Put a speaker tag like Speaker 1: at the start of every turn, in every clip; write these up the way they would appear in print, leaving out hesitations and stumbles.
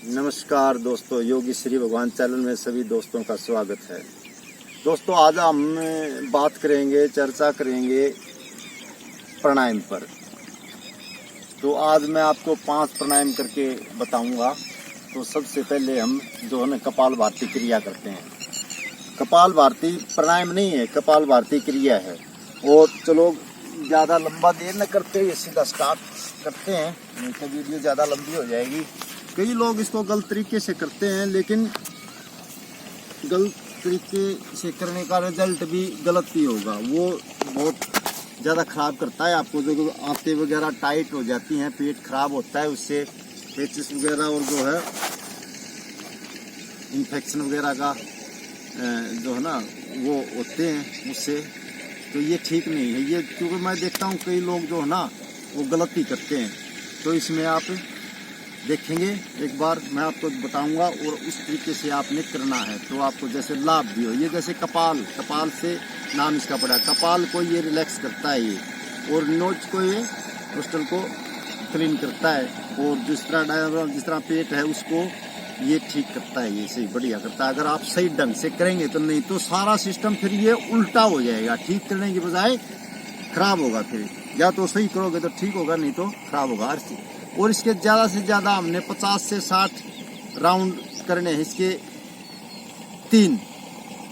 Speaker 1: नमस्कार दोस्तों, योगी श्री भगवान चैनल में सभी दोस्तों का स्वागत है। दोस्तों, आज हम बात करेंगे, चर्चा करेंगे प्राणायाम पर। तो आज मैं आपको 5 प्राणायाम करके बताऊंगा। तो सबसे पहले हम जो है ना कपाल भारती क्रिया करते हैं। कपाल भारती प्राणायाम नहीं है, कपाल भारती क्रिया है। और चलो ज़्यादा लंबा देर न करते हुए सीधा स्टार्ट करते हैं, नहीं तो वीडियो ज़्यादा लंबी हो जाएगी। कई लोग इसको गलत तरीके से करते हैं, लेकिन गलत तरीके से करने का रिजल्ट भी गलत ही होगा। वो बहुत ज़्यादा ख़राब करता है आपको। जो आंतें वगैरह टाइट हो जाती हैं, पेट खराब होता है, उससे पेचिस वगैरह और जो है इन्फेक्शन वगैरह का जो है ना वो होते हैं उससे। तो ये ठीक नहीं है ये, क्योंकि मैं देखता हूँ कई लोग जो है ना वो गलत ही करते हैं। तो इसमें आप देखेंगे, एक बार मैं आपको बताऊंगा और उस तरीके से आपने करना है तो आपको जैसे लाभ भी हो। ये जैसे कपाल से नाम इसका पड़ा, कपाल को ये रिलैक्स करता है ये, और नोज को ये नोस्ट्रल को क्लीन करता है, और जिस तरह पेट है उसको ये ठीक करता है, ये सही बढ़िया करता है। अगर आप सही ढंग से करेंगे तो, नहीं तो सारा सिस्टम फिर ये उल्टा हो जाएगा। ठीक करने की बजाय खराब होगा। फिर या तो सही करोगे तो ठीक होगा, नहीं तो खराब होगा हर चीज। और इसके ज़्यादा से ज़्यादा हमने 50 से 60 राउंड करने हैं इसके 3।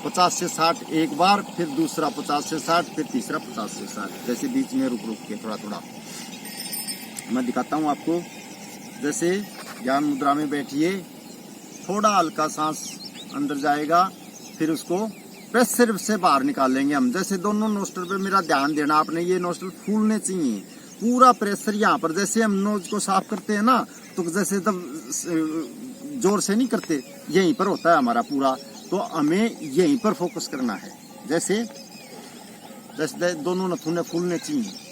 Speaker 1: 50 से 60 एक बार, फिर दूसरा 50 से 60, फिर तीसरा 50 से 60, जैसे बीच में रुक के थोड़ा थोड़ा मैं दिखाता हूँ आपको। जैसे ज्ञान मुद्रा में बैठिए, थोड़ा हल्का सांस अंदर जाएगा, फिर उसको प्रेशर से बाहर निकालेंगे हम। जैसे दोनों नोस्ट्रल पे मेरा ध्यान देना आपने, ये नोस्ट्रल फूलने चाहिए, पूरा प्रेशर यहाँ पर। जैसे हम नोज को साफ करते हैं ना, तो जैसे तब जोर से नहीं करते, यहीं पर होता है हमारा पूरा। तो हमें यहीं पर फोकस करना है। जैसे दोनों नथुने फूलने चाहिए।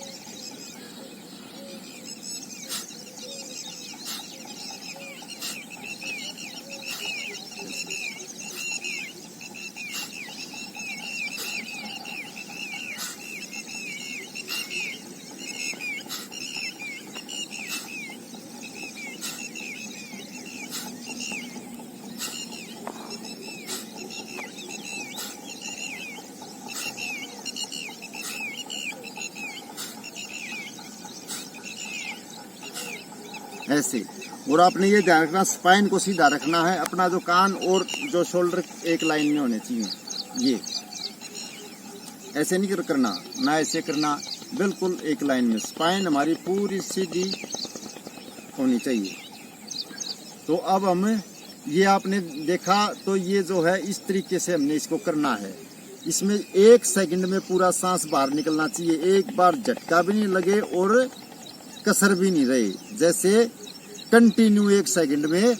Speaker 1: ऐसे। और आपने ये ध्यान रखना, स्पाइन को सीधा रखना है। अपना जो कान और जो शोल्डर एक लाइन में होने चाहिए। ये ऐसे नहीं करना ना, ऐसे करना, बिल्कुल एक लाइन में। स्पाइन हमारी पूरी सीधी होनी चाहिए। तो अब हम ये आपने देखा, तो ये जो है इस तरीके से हमने इसको करना है। इसमें 1 सेकंड में पूरा सांस बाहर निकलना चाहिए। एक बार झटका भी नहीं लगे और कसर भी नहीं रहे। जैसे कंटिन्यू 1 सेकंड में।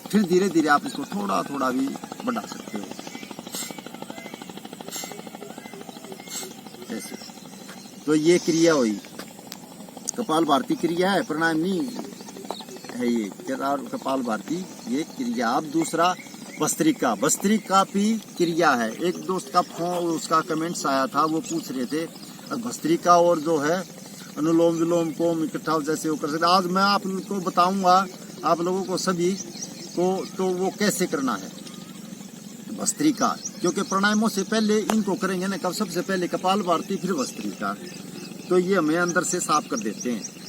Speaker 1: फिर धीरे धीरे आप इसको थोड़ा थोड़ा भी बढ़ा सकते हो। ऐसे। तो ये क्रिया हुई, कपाल भारती क्रिया है, प्राणायाम नहीं है ये। कपाल भारती ये क्रिया। अब दूसरा भस्त्रिका भी क्रिया है। एक दोस्त का फोन, उसका कमेंट्स आया था, वो पूछ रहे थे भस्त्रिका और जो है अनुलोम विलोम को इकट्ठा जैसे वो कर सकते। आज मैं आप लोगों को बताऊंगा, आप लोगों को सभी को, तो वो कैसे करना है भस्त्रिका। क्योंकि प्राणायामों से पहले इनको करेंगे ना, कब सबसे पहले कपाल भारती, फिर भस्त्रिका। तो ये हमें अंदर से साफ कर देते हैं।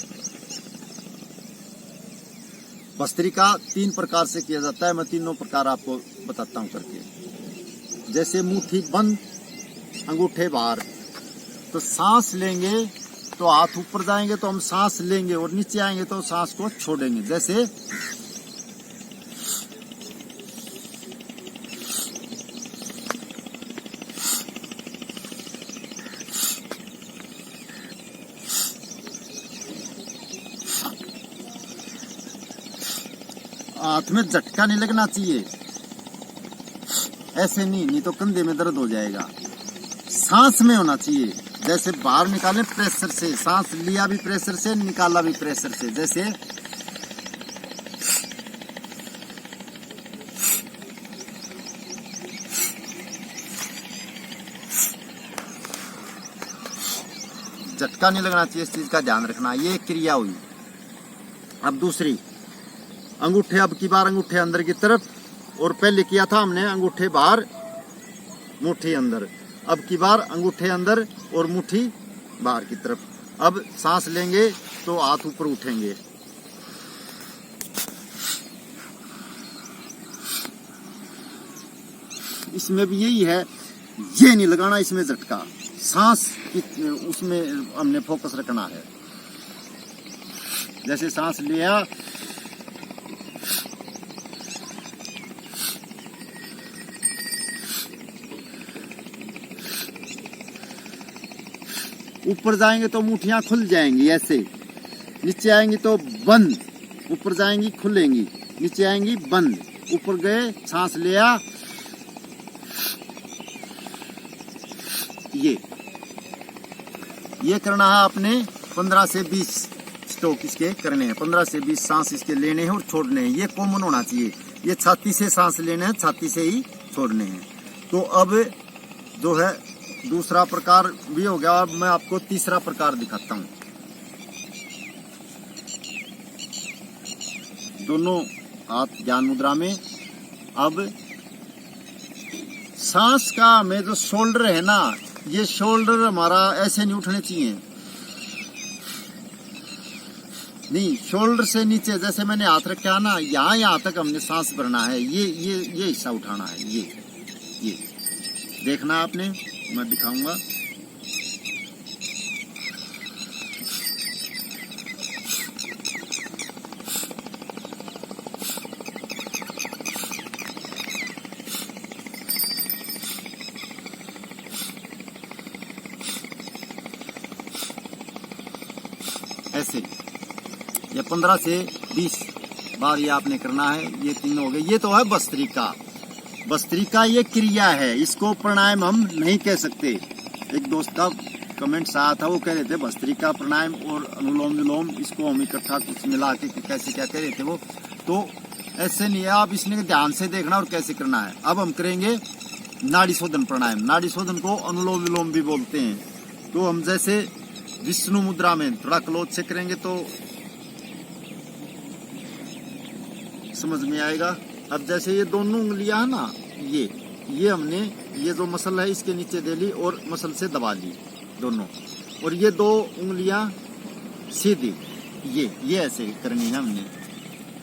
Speaker 1: भस्त्रिका 3 प्रकार से किया जाता है। मैं तीनों प्रकार आपको बताता हूँ करके। जैसे मुट्ठी बंद, अंगूठे बाहर। तो सांस लेंगे तो हाथ ऊपर जाएंगे तो हम सांस लेंगे, और नीचे आएंगे तो सांस को छोड़ेंगे। जैसे हाथ में झटका नहीं लगना चाहिए, ऐसे नहीं तो कंधे में दर्द हो जाएगा। सांस में होना चाहिए। जैसे बाहर निकाले प्रेशर से, सांस लिया भी प्रेशर से, निकाला भी प्रेशर से। जैसे झटका नहीं लगना चाहिए, इस चीज का ध्यान रखना। ये क्रिया हुई। अब दूसरी, अंगूठे अब की बार अंगूठे अंदर की तरफ, और पहले किया था हमने अंगूठे बाहर मुट्ठी अंदर, अब की बार अंगूठे अंदर और मुट्ठी बाहर की तरफ। अब सांस लेंगे तो हाथ ऊपर उठेंगे। इसमें भी यही है, ये नहीं लगाना इसमें झटका, सांस उसमें हमने फोकस रखना है। जैसे सांस लिया, ऊपर जाएंगे तो मुठियां खुल जाएंगी ऐसे, नीचे आएंगी तो बंद, ऊपर जाएंगी खुलेंगी, नीचे आएंगी बंद, ऊपर गए सांस लिया, ये करना है आपने। 15 से 20 स्ट्रोक इसके करने हैं, 15 से 20 सांस इसके लेने हैं और छोड़ने हैं। ये कॉमन होना चाहिए, ये छाती से सांस लेने हैं, छाती से ही छोड़ने हैं। तो अब जो है दूसरा प्रकार भी हो गया, अब मैं आपको तीसरा प्रकार दिखाता हूँ। दोनों हाथ ज्ञान मुद्रा में। अब सांस का में जो शोल्डर है ना, ये शोल्डर हमारा ऐसे नहीं उठने चाहिए, नहीं, शोल्डर से नीचे जैसे मैंने हाथ रखा ना, यहाँ तक हमने सांस भरना है। ये हिस्सा उठाना है। ये देखना आपने, मैं दिखाऊंगा। ऐसे ये 15 से 20 बार ये आपने करना है। ये तीन हो गए। ये तो है भस्त्रिका। भस्त्रिका ये क्रिया है, इसको प्राणायाम हम नहीं कह सकते। एक दोस्त का कमेंट आया था, वो कह रहे थे भस्त्रिका प्राणायाम और अनुलोम विलोम इसको हम इकट्ठा कुछ मिला के कैसे क्या कह रहे थे वो, तो ऐसे नहीं है। आप इसमें ध्यान से देखना और कैसे करना है। अब हम करेंगे नाड़ी शोधन प्राणायाम। नाड़ी शोधन को अनुलोम विलोम भी बोलते हैं। तो हम जैसे विष्णु मुद्रा में थोड़ा क्लोज से करेंगे तो समझ में आएगा। अब जैसे ये दोनों उंगलियां है ना, ये हमने ये जो मसल है इसके नीचे दे ली और मसल से दबा ली दोनों, और ये दो उंगलियां सीधी, ये ऐसे करनी है हमने।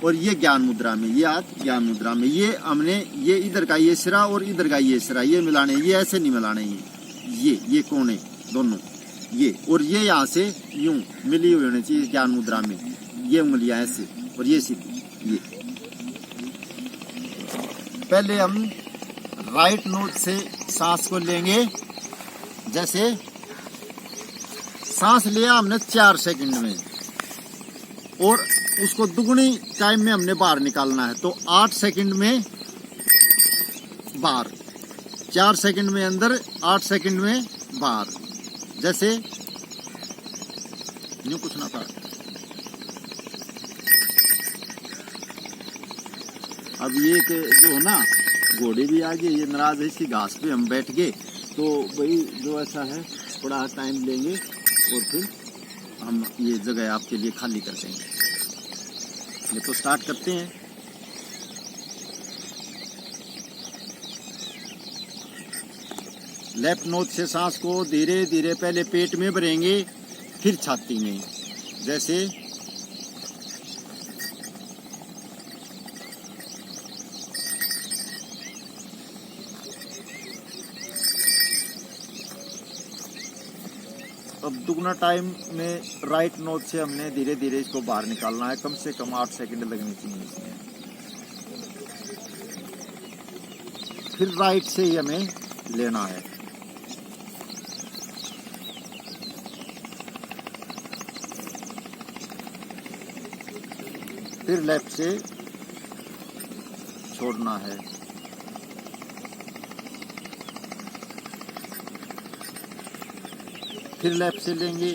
Speaker 1: और ये ज्ञान मुद्रा में, ये हाथ ज्ञान मुद्रा में, ये हमने ये इधर का ये सिरा और इधर का ये सिरा ये मिलाने, ये ऐसे नहीं मिलाने, ये कोने दोनों, ये और ये यहाँ से यूं मिली हुई होनी चाहिए ज्ञान मुद्रा में। ये उंगलियां ऐसे और ये सीधी। ये पहले हम राइट नोज से सांस को लेंगे। जैसे सांस लिया हमने 4 सेकंड में, और उसको दुगनी टाइम में हमने बाहर निकालना है, तो 8 सेकंड में बाहर, 4 सेकंड में अंदर, 8 सेकंड में बाहर। जैसे यूं कुछ ना था। अब ये के जो है ना, घोड़े भी आगे, ये नाराज है, इसकी घास पे हम बैठ गए, तो भाई जो ऐसा है थोड़ा टाइम लेंगे और फिर हम ये जगह आपके लिए खाली कर देंगे। ये तो स्टार्ट करते हैं। लेफ्ट नोज से सांस को धीरे धीरे पहले पेट में भरेंगे, फिर छाती में। जैसे अब दुगना टाइम में राइट नोज से हमने धीरे धीरे इसको बाहर निकालना है। कम से कम 8 सेकंड लगनी चाहिए इसमें। फिर राइट से ही हमें लेना है। फिर लेफ्ट से छोड़ना है। फिर लेफ्ट से लेंगे,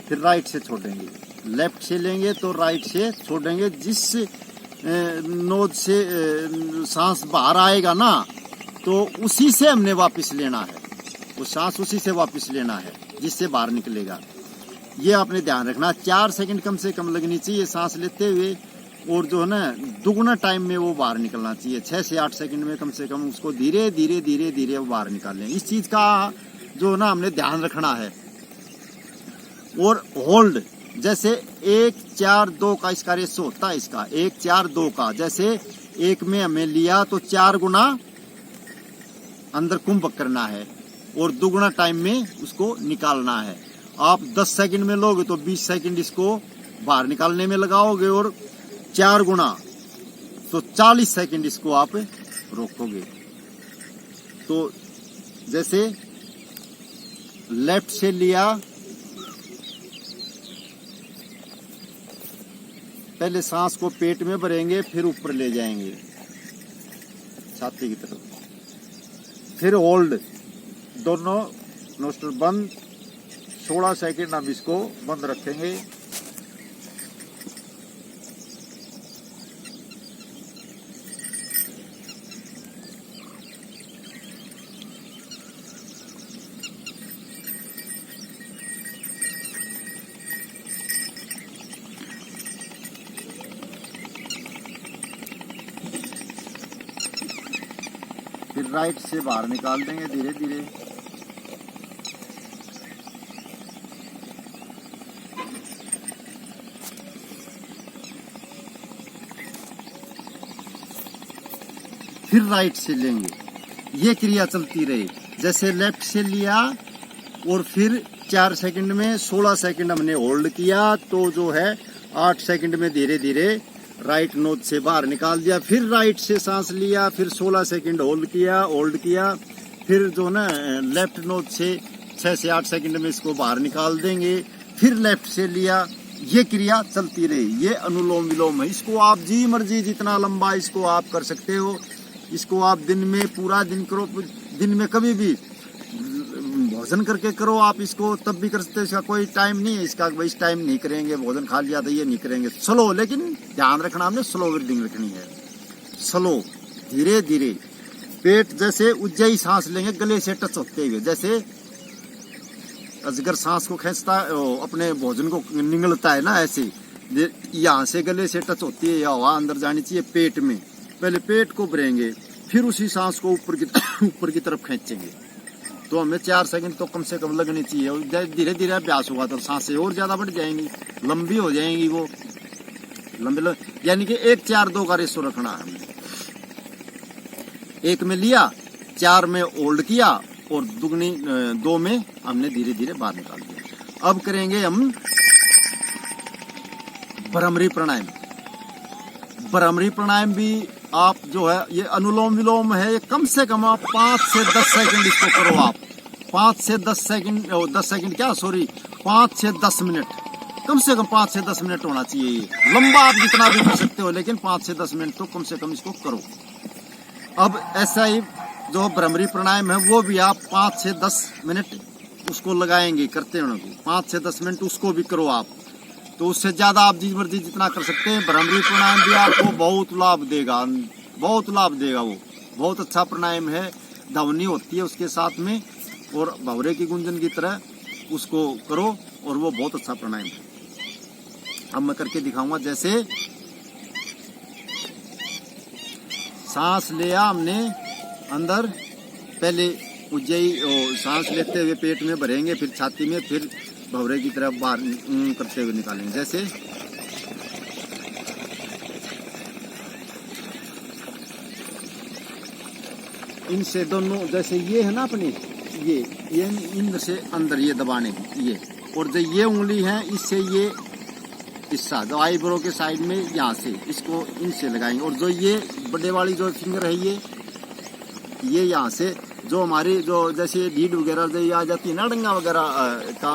Speaker 1: फिर राइट से छोड़ेंगे। लेफ्ट से लेंगे तो राइट से छोड़ेंगे। जिस नोज से सांस बाहर आएगा ना, तो उसी से हमने वापस लेना है। वो सांस उसी से वापस लेना है जिससे बाहर निकलेगा। ये आपने ध्यान रखना, 4 सेकंड कम से कम लगनी चाहिए सांस लेते हुए, और जो है ना दुगना टाइम में वो बाहर निकलना चाहिए। 6 से 8 सेकंड में कम से कम उसको धीरे धीरे धीरे धीरे वो बाहर निकालें। इस चीज का जो है ना हमने ध्यान रखना है। और होल्ड, जैसे 1 4 2 का इसका रेशो होता है, इसका 1 4 2 का, जैसे एक में हमें लिया तो 4 गुना अंदर कुंभक करना है और दुगना टाइम में उसको निकालना है। आप 10 सेकंड में लोगे तो 20 सेकंड इसको बाहर निकालने में लगाओगे, और 4 गुना तो 40 सेकंड इसको आप रोकोगे। तो जैसे लेफ्ट से लिया, पहले सांस को पेट में भरेंगे, फिर ऊपर ले जाएंगे छाती की तरफ, फिर होल्ड, दोनों नोस्ट्रल बंद, 16 सेकंड हम इसको बंद रखेंगे। फिर राइट से बाहर निकाल देंगे धीरे धीरे। फिर राइट से लेंगे, ये क्रिया चलती रहे। जैसे लेफ्ट से लिया और फिर 4 सेकंड में 16 सेकंड हमने होल्ड किया, तो जो है 8 सेकंड में धीरे धीरे राइट नोज से बाहर निकाल दिया। फिर राइट से सांस लिया, फिर 16 सेकंड होल्ड किया, फिर जो ना लेफ्ट नोज से 6 से 8 सेकंड में इसको बाहर निकाल देंगे। फिर लेफ्ट से लिया, ये क्रिया चलती रही। ये अनुलोम विलोम है। इसको आप जी मर्जी जितना लंबा इसको आप कर सकते हो। इसको आप दिन में पूरा दिन करो, दिन में कभी भी भोजन करके करो आप इसको, तब भी कर सकते हो। इसका कोई टाइम नहीं है, इसका इस टाइम नहीं करेंगे, भोजन खा लिया तो ये नहीं करेंगे। स्लो, लेकिन ध्यान रखना हमने स्लो ब्रीदिंग रखनी है, स्लो, धीरे धीरे। पेट जैसे उज्जैन सांस लेंगे गले से टच होते हुए, जैसे अजगर सांस को खींचता है, अपने भोजन को निगलता है ना, ऐसे यहाँ से गले से टच होती है, या हवा अंदर जानी चाहिए पेट में। पहले पेट को भरेंगे, फिर उसी सांस को ऊपर की तरफ खींचेंगे। तो हमें 4 सेकंड तो कम से कम लगनी चाहिए। और धीरे धीरे अभ्यास होगा तो सांसें और ज्यादा बढ़ जाएंगी, लंबी हो जाएंगी वो, लंबे यानी कि 1 4 2 का रेशो रखना है हमें। 1 में लिया, 4 में होल्ड किया, और दुगनी 2 में हमने धीरे धीरे बाहर निकाल दिया। अब करेंगे हम भ्रमरी प्राणायाम। भ्रमरी प्राणायाम भी आप जो है, ये अनुलोम विलोम है, ये कम से कम आप 5 से 10 सेकंड इसको करो आप। 5 से 10 सेकंड, 10 सेकंड क्या, सॉरी, 5 से 10 मिनट, कम से कम 5 से 10 मिनट होना चाहिए। ये लंबा आप जितना भी कर सकते हो, लेकिन 5 से 10 मिनट तो कम से कम इसको करो। अब ऐसा ही जो भ्रमरी प्राणायाम है, वो भी आप 5 से 10 मिनट उसको लगाएंगे, करते हैं उनको 5 से 10 मिनट उसको भी करो आप। तो उससे ज्यादा आप जिस मर्जी जितना कर सकते हैं। भ्रमरी प्राणायाम भी आपको बहुत लाभ देगा, बहुत लाभ देगा। वो बहुत अच्छा प्राणायाम है, ध्वनि होती है उसके साथ में, और भंवरे की गुंजन की तरह उसको करो, और वो बहुत अच्छा प्राणायाम है। अब मैं करके दिखाऊंगा। जैसे सांस लिया हमने अंदर, पहले उज्जैन सांस लेते हुए पेट में भरेंगे, फिर छाती में, फिर भंवरे की तरफ बाहर करते हुए निकालेंगे। जैसे इनसे दोनों, जैसे ये है ना अपनी, ये इन से अंदर ये दबाने, ये, और जो ये उंगली है इससे ये हिस्सा जो आईब्रो के साइड में, यहाँ से इसको इनसे लगाएंगे। और जो ये बड़े वाली जो फिंगर है, ये यहाँ से जो हमारी जो जैसे ढीड वगैरह जो ये आ जाती है ना, डंगा वगैरह का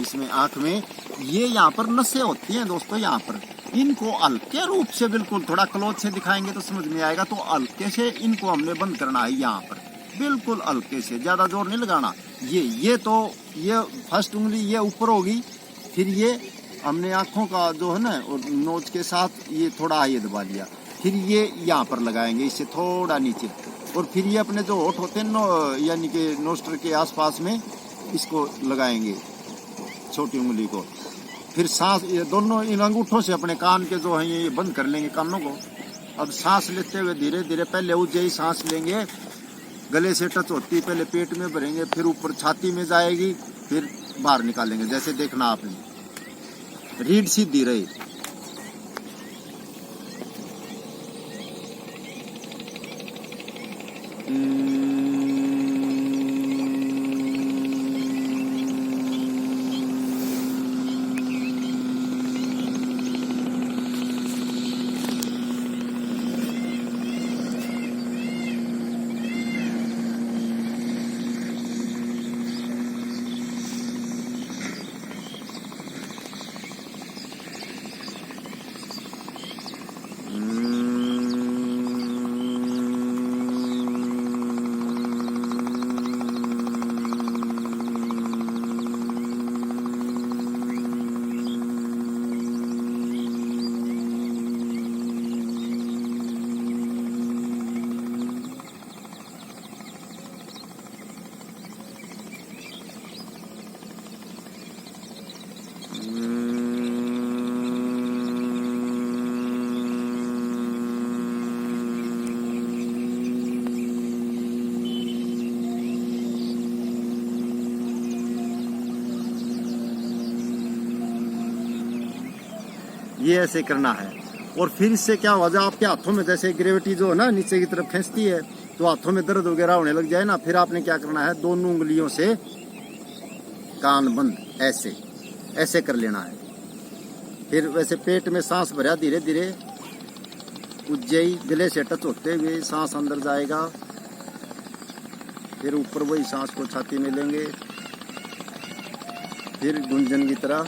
Speaker 1: इसमें आँख में, ये यहाँ पर नसें होती हैं दोस्तों, यहाँ पर इनको हल्के रूप से, बिल्कुल थोड़ा क्लोज से दिखाएंगे तो समझ में आएगा। तो हल्के से इनको हमने बंद करना है, यहाँ पर बिल्कुल हल्के से, ज्यादा जोर नहीं लगाना। ये तो ये फर्स्ट उंगली ये ऊपर होगी, फिर ये हमने आँखों का जो है ना, और नोज के साथ ये थोड़ा ये दबा लिया, फिर ये यहाँ पर लगाएंगे, इससे थोड़ा नीचे, और फिर ये अपने जो होठ होते हैं यानी कि नोस्टर के आसपास में इसको लगाएंगे छोटी उंगली को। फिर सांस ये दोनों इन अंगूठों से अपने कान के जो हैं ये बंद कर लेंगे कानों को। अब सांस लेते हुए धीरे धीरे पहले ऊंचाई सांस लेंगे, गले से टच होती पहले पेट में भरेंगे, फिर ऊपर छाती में जाएगी, फिर बाहर निकालेंगे। जैसे देखना आपने, रीढ़ सीधी रही। ये ऐसे करना है। और फिर इससे क्या हो जाए, आपके हाथों में जैसे ग्रेविटी जो है ना नीचे की तरफ खींचती है, तो हाथों में दर्द वगैरह होने लग जाए ना, फिर आपने क्या करना है, दोनों उंगलियों से कान बंद ऐसे ऐसे कर लेना है। फिर वैसे पेट में सांस भरा, धीरे धीरे उज्जई गले से टच होते हुए सांस अंदर जाएगा। फिर ऊपर वही सांस को छाती में लेंगे, फिर गुंजन की तरह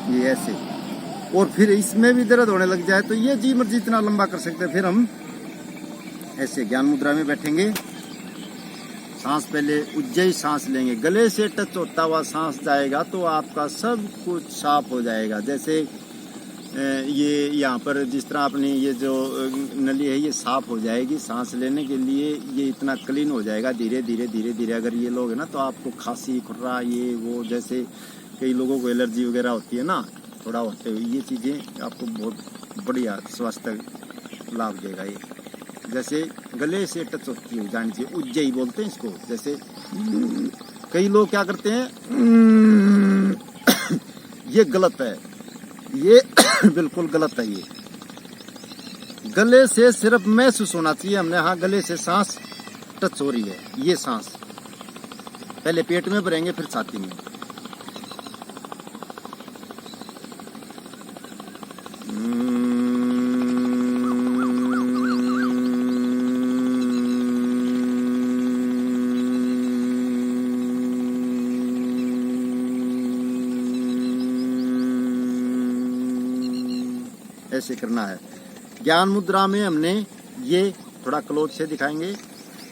Speaker 1: ये ऐसे। और फिर इसमें भी दर्द होने लग जाए तो ये जी मर्जी इतना लंबा कर सकते हैं। फिर हम ऐसे ज्ञान मुद्रा में बैठेंगे, सांस पहले उज्जई सांस लेंगे, गले से टच होता हुआ सांस जाएगा तो आपका सब कुछ साफ हो जाएगा। जैसे ये यहाँ पर जिस तरह अपनी ये जो नली है ये साफ हो जाएगी सांस लेने के लिए, ये इतना क्लीन हो जाएगा धीरे धीरे धीरे धीरे। अगर ये लोग है ना तो आपको खांसी खुर्रा ये वो, जैसे कई लोगों को एलर्जी वगैरह होती है ना थोड़ा होते हुए, ये चीज़ें आपको बहुत बढ़िया स्वास्थ्य लाभ देगा। ये जैसे गले से टच होती है जान चाहिए, उज्जई बोलते हैं इसको। जैसे कई लोग क्या करते हैं ये गलत है, ये बिल्कुल गलत है। ये गले से सिर्फ महसूस होना चाहिए हमने, हाँ गले से सांस टच हो रही है। ये सांस पहले पेट में भरेंगे, फिर छाती में। ऐसे करना है। ज्ञान मुद्रा में हमने ये थोड़ा क्लोज से दिखाएंगे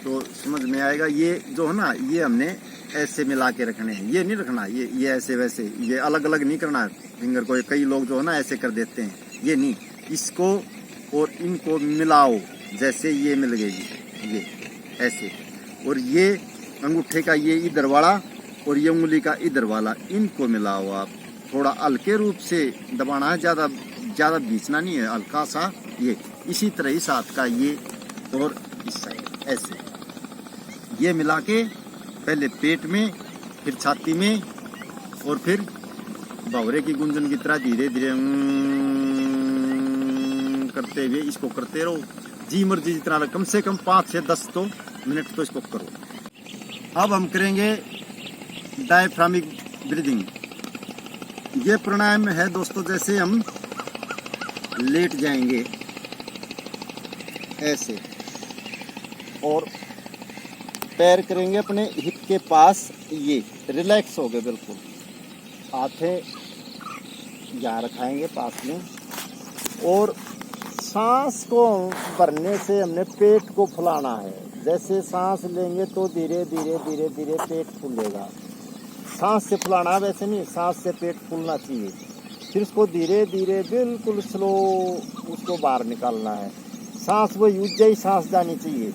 Speaker 1: तो समझ में आएगा। ये जो है ना ये हमने ऐसे मिला के रखने हैं, ये नहीं रखना ये ऐसे वैसे, ये अलग अलग नहीं करना है फिंगर को। कई लोग जो है ना ऐसे कर देते हैं, ये नहीं, इसको और इनको मिलाओ जैसे ये मिल गई ये ऐसे। और ये अंगूठे का ये इधर वाला और ये उंगली का इधर वाला, इनको मिलाओ आप। थोड़ा हल्के रूप से दबाना है, ज़्यादा बीचना नहीं है, हल्का सा ये। इसी तरह इस हाथ का ये और इस साइड ऐसे, ये मिला के पहले पेट में, फिर छाती में, और फिर भंवरे की गुंजन की तरह धीरे धीरे करते हुए इसको करते रहो। जी मर्जी जितना, कम से कम 5 से 10 तो मिनट तो इसको करो। अब हम करेंगे डायफ्रामिक ब्रीदिंग। ये प्राणायाम है दोस्तों, जैसे हम लेट जाएंगे ऐसे और पैर करेंगे अपने हिप के पास, ये रिलैक्स हो गए बिल्कुल। हाथें यहाँ रखाएंगे पास में और सांस को भरने से हमने पेट को फुलाना है। जैसे सांस लेंगे तो धीरे धीरे धीरे धीरे पेट फूलेगा। सांस से फुलाना, वैसे नहीं, सांस से पेट फूलना चाहिए। फिर उसको धीरे धीरे बिल्कुल स्लो उसको बाहर निकालना है। सांस वो ऊंचाई सांस जानी चाहिए,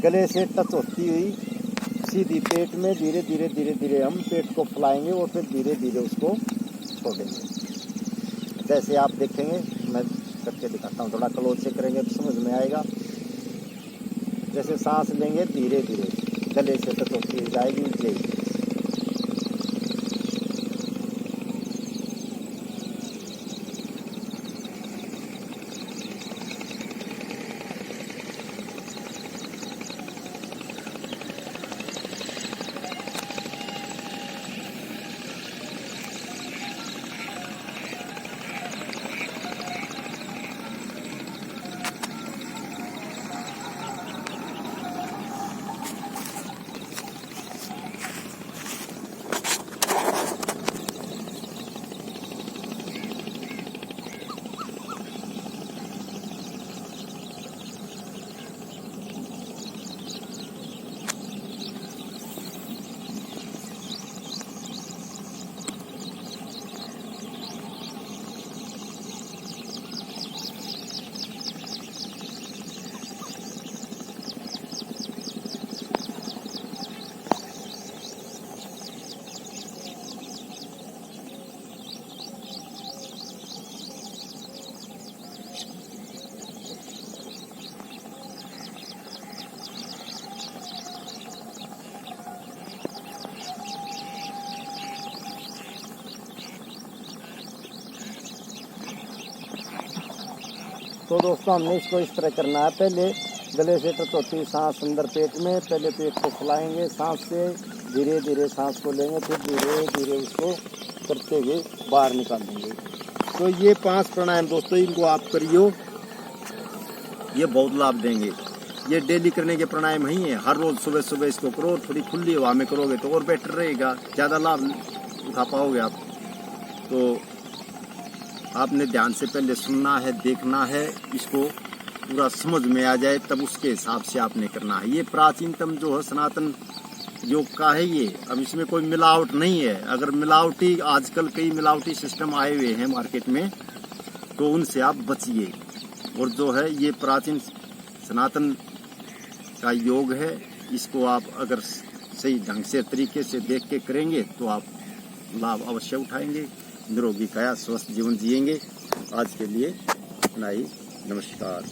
Speaker 1: गले से टच होती हुई सीधी पेट में। धीरे धीरे धीरे धीरे हम पेट को फुलाएंगे और फिर धीरे धीरे उसको छोड़ेंगे। जैसे आप देखेंगे, मैं करके दिखाता हूँ, थोड़ा क्लोज से करेंगे तो समझ में आएगा। जैसे सांस लेंगे धीरे धीरे गले से टच होती हुई जाएगी ऊंचाई। तो दोस्तों हमने इसको इस तरह करना है। पहले गले से टच होती सांस अंदर पेट में, पहले पेट को फुलाएंगे सांस से, धीरे धीरे सांस को लेंगे, फिर धीरे धीरे उसको करते हुए बाहर निकाल देंगे। तो ये 5 प्राणायाम दोस्तों, इनको आप करियो, ये बहुत लाभ देंगे। ये डेली करने के प्राणायाम ही है। हर रोज सुबह सुबह इसको करो, थोड़ी खुली हवा में करोगे तो और बेटर रहेगा, ज़्यादा लाभ उठा पाओगे आप। तो आपने ध्यान से पहले सुनना है, देखना है, इसको पूरा समझ में आ जाए तब उसके हिसाब से आपने करना है। ये प्राचीनतम जो है सनातन योग का है ये। अब इसमें कोई मिलावट नहीं है। अगर मिलावटी, आजकल कई मिलावटी सिस्टम आए हुए हैं मार्केट में, तो उनसे आप बचिए। और जो है ये प्राचीन सनातन का योग है, इसको आप अगर सही ढंग से तरीके से देख के करेंगे तो आप लाभ अवश्य उठाएंगे, निरोगी काया स्वस्थ जीवन जिएंगे। आज के लिए इतना ही, नमस्कार।